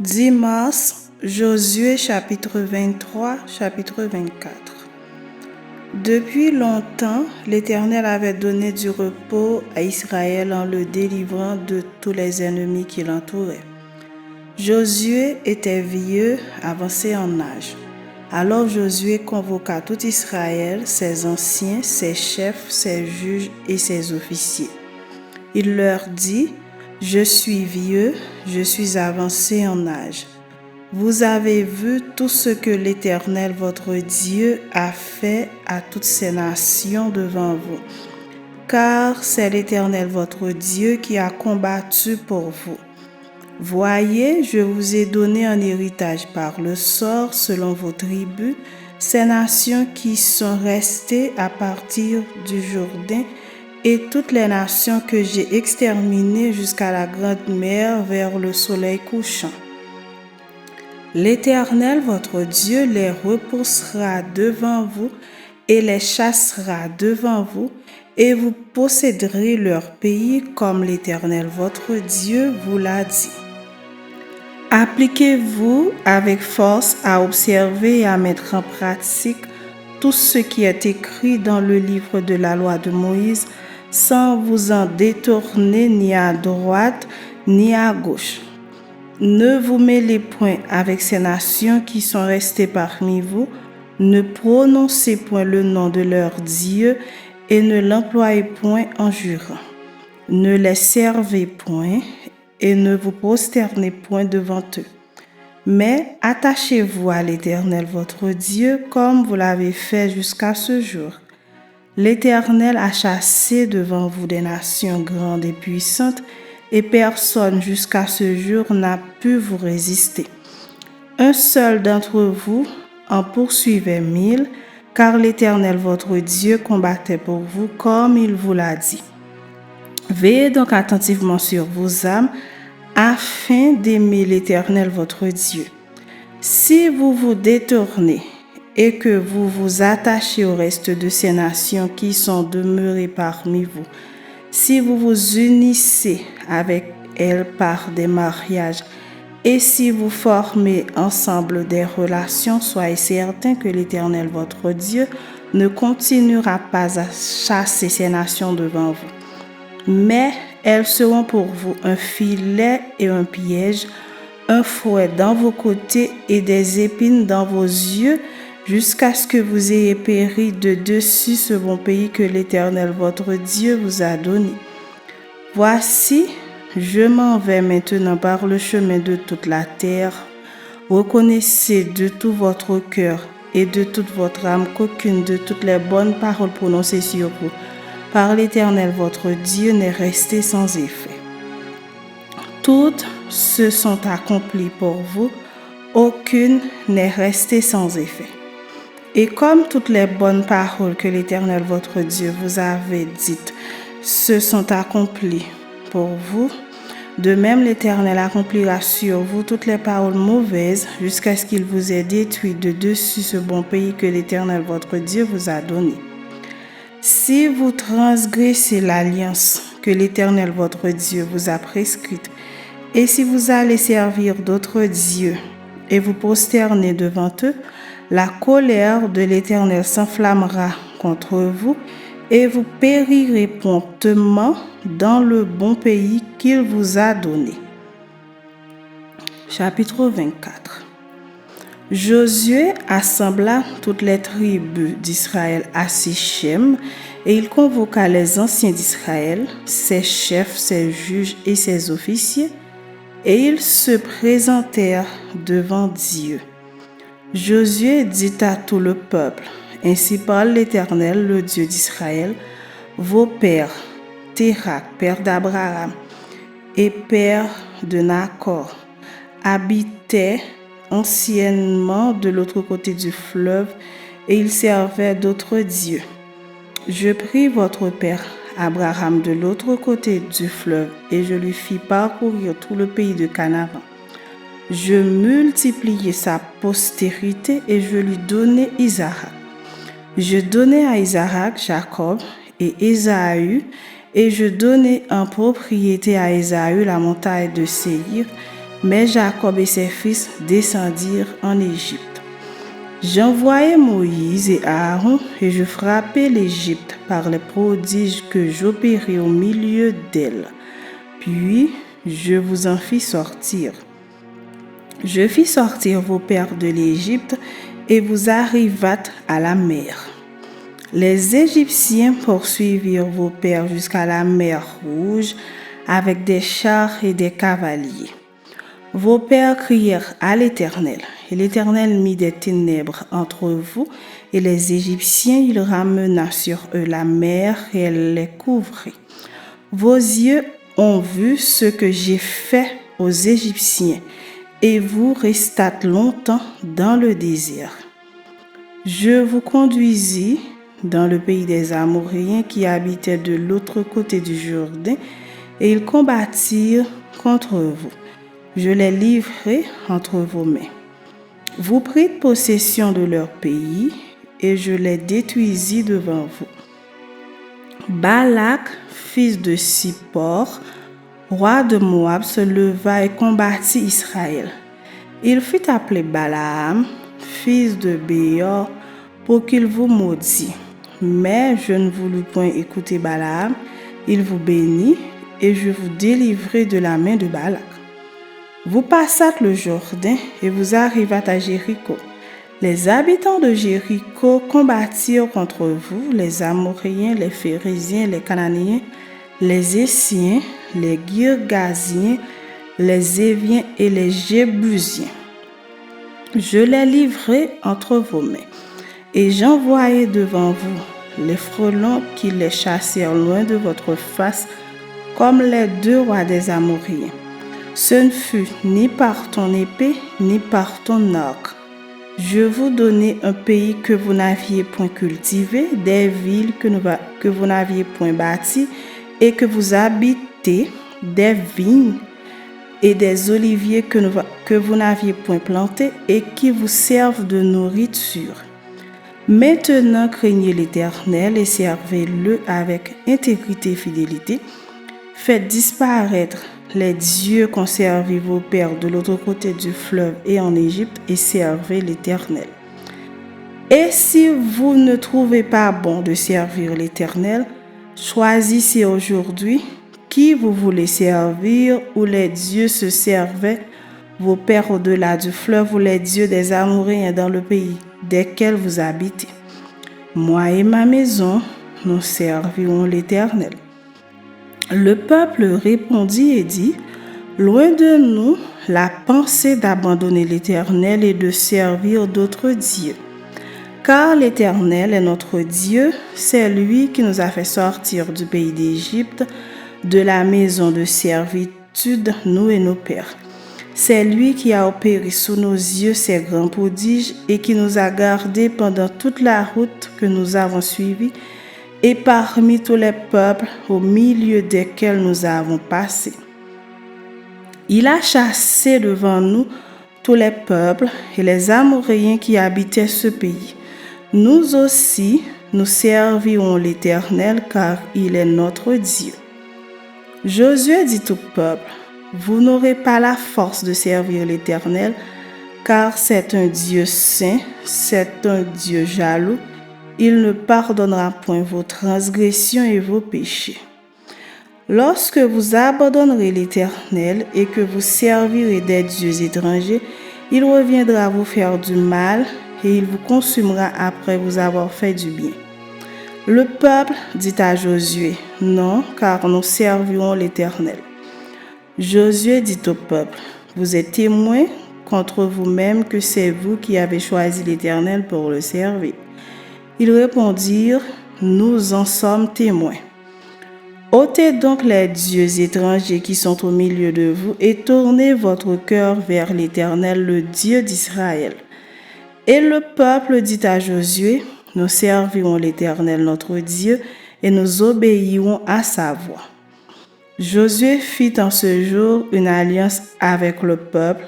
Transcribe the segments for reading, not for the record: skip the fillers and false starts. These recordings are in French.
10 mars, Josué chapitre 23, chapitre 24. Depuis longtemps, l'Éternel avait donné du repos à Israël en le délivrant de tous les ennemis qui l'entouraient. Josué était vieux, avancé en âge. Alors Josué convoqua tout Israël, ses anciens, ses chefs, ses juges et ses officiers. Il leur dit: « Je suis vieux, je suis avancé en âge. Vous avez vu tout ce que l'Éternel votre Dieu a fait à toutes ces nations devant vous, car c'est l'Éternel votre Dieu qui a combattu pour vous. Voyez, je vous ai donné en héritage par le sort, selon vos tribus, ces nations qui sont restées à partir du Jourdain et toutes les nations que j'ai exterminées jusqu'à la grande mer vers le soleil couchant. L'Éternel votre Dieu les repoussera devant vous et les chassera devant vous, et vous posséderez leur pays comme l'Éternel votre Dieu vous l'a dit. Appliquez-vous avec force à observer et à mettre en pratique tout ce qui est écrit dans le livre de la loi de Moïse, sans vous en détourner ni à droite ni à gauche. Ne vous mêlez point avec ces nations qui sont restées parmi vous, ne prononcez point le nom de leur Dieu et ne l'employez point en jurant. Ne les servez point et ne vous prosternez point devant eux. Mais attachez-vous à l'Éternel votre Dieu comme vous l'avez fait jusqu'à ce jour. L'Éternel a chassé devant vous des nations grandes et puissantes, et personne jusqu'à ce jour n'a pu vous résister. Un seul d'entre vous en poursuivait 1000, car l'Éternel votre Dieu combattait pour vous comme il vous l'a dit. Veillez donc attentivement sur vos âmes, afin d'aimer l'Éternel votre Dieu. Si vous vous détournez et que vous vous attachez au reste de ces nations qui sont demeurées parmi vous, si vous vous unissez avec elles par des mariages, et si vous formez ensemble des relations, soyez certains que l'Éternel votre Dieu ne continuera pas à chasser ces nations devant vous. Mais elles seront pour vous un filet et un piège, un fouet dans vos côtés et des épines dans vos yeux, jusqu'à ce que vous ayez péri de dessus ce bon pays que l'Éternel votre Dieu vous a donné. Voici, je m'en vais maintenant par le chemin de toute la terre. Reconnaissez de tout votre cœur et de toute votre âme qu'aucune de toutes les bonnes paroles prononcées sur vous par l'Éternel votre Dieu n'est restée sans effet. Toutes se sont accomplies pour vous, aucune n'est restée sans effet. Et comme toutes les bonnes paroles que l'Éternel votre Dieu vous avait dites se sont accomplies pour vous, de même l'Éternel accomplira sur vous toutes les paroles mauvaises jusqu'à ce qu'il vous ait détruit de dessus ce bon pays que l'Éternel votre Dieu vous a donné. Si vous transgressez l'alliance que l'Éternel votre Dieu vous a prescrite, et si vous allez servir d'autres dieux et vous prosterner devant eux, la colère de l'Éternel s'enflammera contre vous et vous périrez promptement dans le bon pays qu'il vous a donné. Chapitre 24. Josué assembla toutes les tribus d'Israël à Sichem, et il convoqua les anciens d'Israël, ses chefs, ses juges et ses officiers, et ils se présentèrent devant Dieu. Josué dit à tout le peuple: « Ainsi parle l'Éternel, le Dieu d'Israël, vos pères, Térak, père d'Abraham, et père de Nacor, habitaient anciennement de l'autre côté du fleuve, et ils servaient d'autres dieux. Je pris votre père Abraham de l'autre côté du fleuve, et je lui fis parcourir tout le pays de Canaan. Je multipliai sa postérité et je lui donnai Isaac. Je donnai à Isaac Jacob et Ésaü, et je donnai en propriété à Ésaü la montagne de Séir Mais Jacob et ses fils descendirent en Égypte. J'envoyai Moïse et Aaron, et je frappai l'Égypte par les prodiges que j'opérai au milieu d'elle. Puis je vous en fis sortir. Je fis sortir vos pères de l'Égypte, et vous arrivâtes à la mer. Les Égyptiens poursuivirent vos pères jusqu'à la mer Rouge avec des chars et des cavaliers. Vos pères crièrent à l'Éternel, et l'Éternel mit des ténèbres entre vous et les Égyptiens. Il ramena sur eux la mer et elle les couvrit. Vos yeux ont vu ce que j'ai fait aux Égyptiens, et vous restâtes longtemps dans le désert. Je vous conduisis dans le pays des Amoréens qui habitaient de l'autre côté du Jourdain, et ils combattirent contre vous. Je les livrai entre vos mains. Vous prîtes possession de leur pays, et je les détruisis devant vous. Balak, fils de Sippor, roi de Moab, se leva et combattit Israël. Il fut appelé Balaam, fils de Béor, pour qu'il vous maudît. Mais je ne voulus point écouter Balaam. Il vous bénit, et je vous délivrai de la main de Balak. Vous passâtes le Jourdain, et vous arrivâtes à Jéricho. Les habitants de Jéricho combattirent contre vous, les Amoréens, les Phérésiens, les Cananéens, les Essiens, les Girgasiens, les Éviens et les Jébusiens. Je les livrai entre vos mains, et j'envoyai devant vous les frelons qui les chassèrent loin de votre face, comme les 2 rois des Amoréens. Ce ne fut ni par ton épée, ni par ton arc. Je vous donnai un pays que vous n'aviez point cultivé, des villes que vous n'aviez point bâties, et que vous habitez, des vignes et des oliviers que vous n'aviez point plantés, et qui vous servent de nourriture. Maintenant, craignez l'Éternel et servez-le avec intégrité et fidélité. Faites disparaître les dieux qu'ont servi vos pères de l'autre côté du fleuve et en Égypte, et servez l'Éternel. Et si vous ne trouvez pas bon de servir l'Éternel, choisissez aujourd'hui qui vous voulez servir, ou les dieux se servaient vos pères au-delà du fleuve, ou les dieux des Amoréens dans le pays desquels vous habitez. Moi et ma maison, nous servirons l'Éternel. Le peuple répondit et dit, loin de nous la pensée d'abandonner l'Éternel et de servir d'autres dieux. Car l'Éternel est notre Dieu, c'est lui qui nous a fait sortir du pays d'Égypte, de la maison de servitude, nous et nos pères. C'est lui qui a opéré sous nos yeux ces grands prodiges et qui nous a gardés pendant toute la route que nous avons suivie, et parmi tous les peuples au milieu desquels nous avons passé. Il a chassé devant nous tous les peuples et les Amoréens qui habitaient ce pays. Nous aussi, nous servirons l'Éternel, car il est notre Dieu. Josué dit au peuple, vous n'aurez pas la force de servir l'Éternel, car c'est un Dieu saint, c'est un Dieu jaloux. Il ne pardonnera point vos transgressions et vos péchés. Lorsque vous abandonnerez l'Éternel et que vous servirez des dieux étrangers, il reviendra vous faire du mal et il vous consumera après vous avoir fait du bien. Le peuple dit à Josué, non, car nous servirons l'Éternel. Josué dit au peuple, vous êtes témoins contre vous-même que c'est vous qui avez choisi l'Éternel pour le servir. Ils répondirent, nous en sommes témoins. Ôtez donc les dieux étrangers qui sont au milieu de vous et tournez votre cœur vers l'Éternel, le Dieu d'Israël. Et le peuple dit à Josué, nous servirons l'Éternel notre Dieu et nous obéirons à sa voix. Josué fit en ce jour une alliance avec le peuple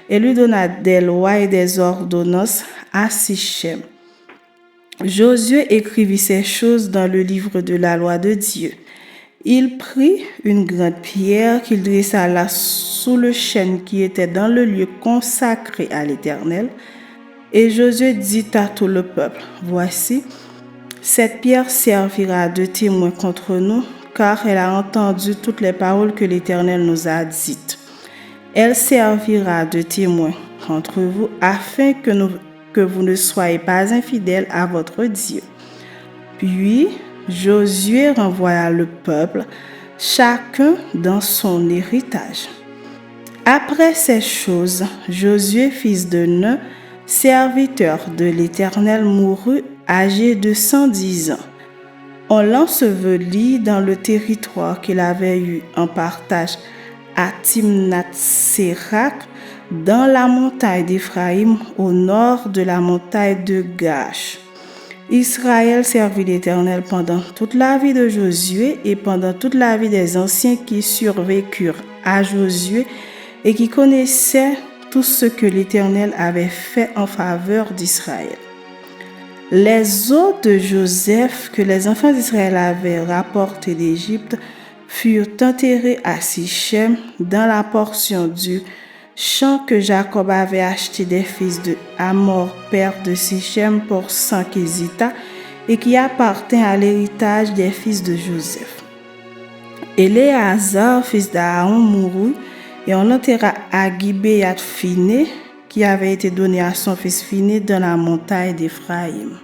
et lui donna des lois et des ordonnances à Sichem. Josué écrivit ces choses dans le livre de la loi de Dieu. Il prit une grande pierre qu'il dressa là sous le chêne qui était dans le lieu consacré à l'Éternel. Et Josué dit à tout le peuple, voici, cette pierre servira de témoin contre nous, car elle a entendu toutes les paroles que l'Éternel nous a dites. Elle servira de témoin contre vous, afin que vous ne soyez pas infidèles à votre Dieu. Puis Josué renvoya le peuple, chacun dans son héritage. Après ces choses, Josué, fils de Nun, serviteur de l'Éternel, mourut âgé de 110 ans. On l'ensevelit dans le territoire qu'il avait eu en partage à Timnath-Sérak, dans la montagne d'Éphraïm, au nord de la montagne de Gash. Israël servit l'Éternel pendant toute la vie de Josué et pendant toute la vie des anciens qui survécurent à Josué et qui connaissaient tout ce que l'Éternel avait fait en faveur d'Israël. Les os de Joseph que les enfants d'Israël avaient rapportés d'Égypte furent enterrés à Sichem dans la portion du champ que Jacob avait acheté des fils de Hamor, père de Sichem, pour 100 kézita et qui appartint à l'héritage des fils de Joseph. Éléazar, fils d'Aaron, mourut et on l'enterra à Gibéat Phiné, qui avait été donné à son fils Phiné dans la montagne d'Éphraïm.